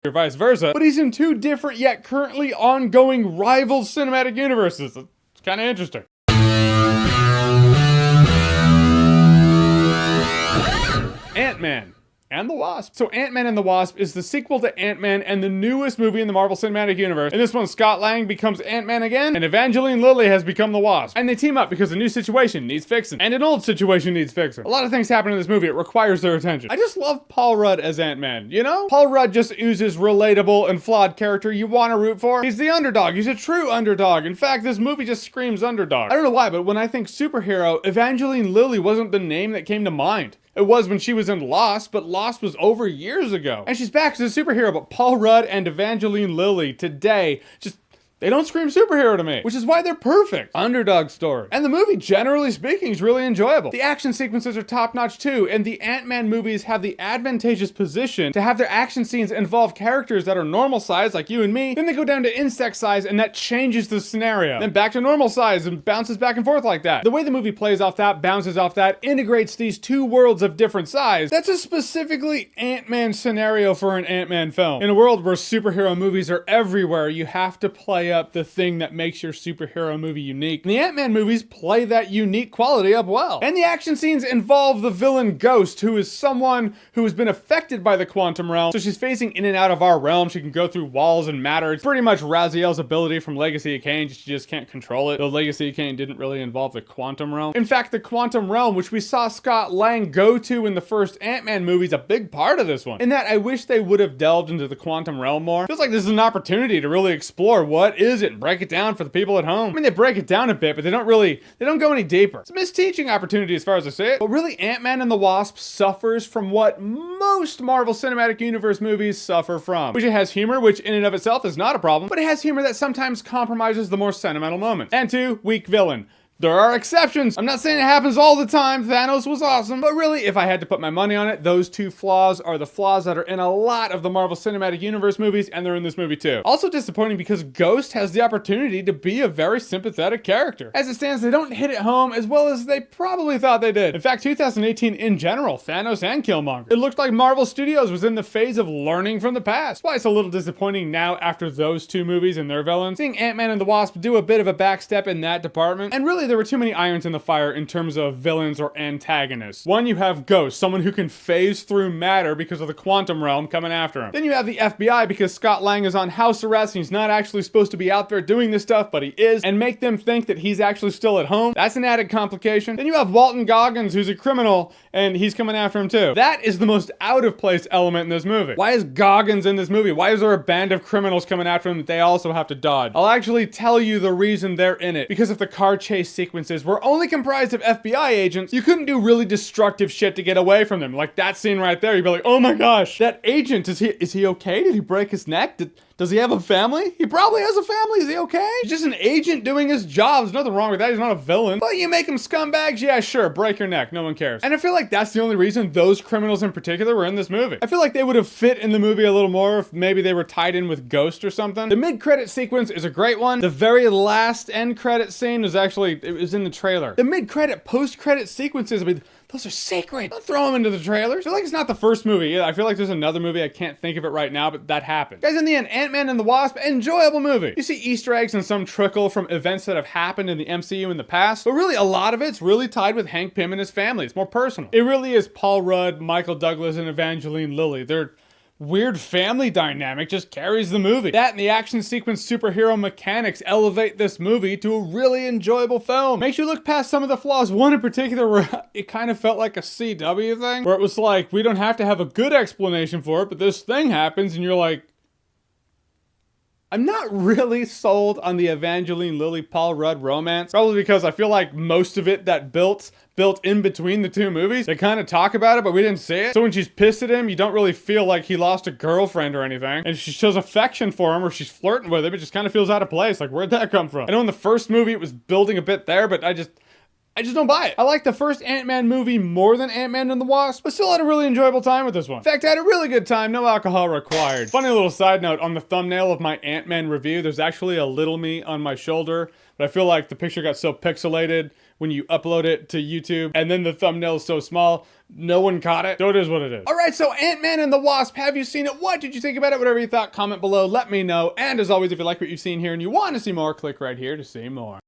or vice versa, but he's in two different yet currently ongoing rival cinematic universes. It's kind of interesting. Ant-Man and the Wasp. So Ant-Man and the Wasp is the sequel to Ant-Man and the newest movie in the Marvel Cinematic Universe. In this one, Scott Lang becomes Ant-Man again, and Evangeline Lilly has become the Wasp. And they team up because a new situation needs fixing, and an old situation needs fixing. A lot of things happen in this movie. It requires their attention. I just love Paul Rudd as Ant-Man, you know? Paul Rudd just oozes relatable and flawed character you want to root for. He's the underdog. He's a true underdog. In fact, this movie just screams underdog. I don't know why, but when I think superhero, Evangeline Lilly wasn't the name that came to mind. It was when she was in Lost, but Lost was over years ago. And she's back as a superhero, but Paul Rudd and Evangeline Lilly today just... they don't scream superhero to me, which is why they're perfect. Underdog story. And the movie, generally speaking, is really enjoyable. The action sequences are top-notch too, and the Ant-Man movies have the advantageous position to have their action scenes involve characters that are normal size, like you and me, then they go down to insect size, and that changes the scenario. Then back to normal size, and bounces back and forth like that. The way the movie plays off that, bounces off that, integrates these two worlds of different size, that's a specifically Ant-Man scenario for an Ant-Man film. In a world where superhero movies are everywhere, you have to play up the thing that makes your superhero movie unique. And the Ant-Man movies play that unique quality up well. And the action scenes involve the villain Ghost, who is someone who has been affected by the quantum realm. So she's phasing in and out of our realm. She can go through walls and matter. It's pretty much Raziel's ability from Legacy of Kain. She just can't control it. Though Legacy of Kain didn't really involve the quantum realm. In fact, the quantum realm, which we saw Scott Lang go to in the first Ant-Man movie, is a big part of this one. In that, I wish they would have delved into the quantum realm more. Feels like this is an opportunity to really explore what is it and break it down for the people at home. I mean, they break it down a bit, but they don't go any deeper. It's a misteaching opportunity as far as I see it. But really, Ant-Man and the Wasp suffers from what most Marvel Cinematic Universe movies suffer from. Which it has humor, which in and of itself is not a problem, but it has humor that sometimes compromises the more sentimental moments. And two, weak villain. There are exceptions. I'm not saying it happens all the time. Thanos was awesome. But really, if I had to put my money on it, those two flaws are the flaws that are in a lot of the Marvel Cinematic Universe movies, and they're in this movie too. Also disappointing because Ghost has the opportunity to be a very sympathetic character. As it stands, they don't hit it home as well as they probably thought they did. In fact, 2018 in general, Thanos and Killmonger. It looked like Marvel Studios was in the phase of learning from the past. That's why it's a little disappointing now after those two movies and their villains. Seeing Ant-Man and the Wasp do a bit of a backstep in that department, and really there were too many irons in the fire in terms of villains or antagonists. One, you have Ghost, someone who can phase through matter because of the quantum realm coming after him. Then you have the FBI because Scott Lang is on house arrest and he's not actually supposed to be out there doing this stuff, but he is, and make them think that he's actually still at home. That's an added complication. Then you have Walton Goggins, who's a criminal, and he's coming after him too. That is the most out of place element in this movie. Why is Goggins in this movie? Why is there a band of criminals coming after him that they also have to dodge? I'll actually tell you the reason they're in it. Because if the car chase sequences were only comprised of FBI agents, you couldn't do really destructive shit to get away from them. Like that scene right there, you'd be like, oh my gosh, that agent, is he okay? Did he break his neck? Does he have a family? He probably has a family. Is he okay? He's just an agent doing his job. There's nothing wrong with that. He's not a villain. But you make him scumbags? Yeah, sure. Break your neck. No one cares. And I feel like that's the only reason those criminals in particular were in this movie. I feel like they would have fit in the movie a little more if maybe they were tied in with Ghost or something. The mid-credit sequence is a great one. The very last end credit scene was actually, it was in the trailer. The mid-credit, post-credit sequences, I mean, those are sacred. Don't throw them into the trailers. I feel like it's not the first movie either. I feel like there's another movie. I can't think of it right now, but that happened. Guys, in the end, Ant-Man and the Wasp, enjoyable movie. You see Easter eggs and some trickle from events that have happened in the MCU in the past, but really a lot of it's really tied with Hank Pym and his family. It's more personal. It really is Paul Rudd, Michael Douglas, and Evangeline Lilly. They're weird family dynamic just carries the movie. That and the action sequence superhero mechanics elevate this movie to a really enjoyable film. Makes you look past some of the flaws. One in particular where it kind of felt like a CW thing, where it was like, we don't have to have a good explanation for it, but this thing happens and you're like, I'm not really sold on the Evangeline Lilly Paul Rudd romance. Probably because I feel like most of it that built in between the two movies, they kind of talk about it, but we didn't see it. So when she's pissed at him, you don't really feel like he lost a girlfriend or anything. And she shows affection for him or she's flirting with him, it just kind of feels out of place. Like, where'd that come from? I know in the first movie it was building a bit there, but I just don't buy it. I like the first Ant-Man movie more than Ant-Man and the Wasp, but still had a really enjoyable time with this one. In fact, I had a really good time, no alcohol required. Funny little side note, on the thumbnail of my Ant-Man review, there's actually a little me on my shoulder but I feel like the picture got so pixelated when you upload it to YouTube, and then the thumbnail is so small, no one caught it. So it is what it is. All right, so Ant-Man and the Wasp, have you seen it? What did you think about it? Whatever you thought, comment below, let me know. And as always, if you like what you've seen here and you want to see more, click right here to see more.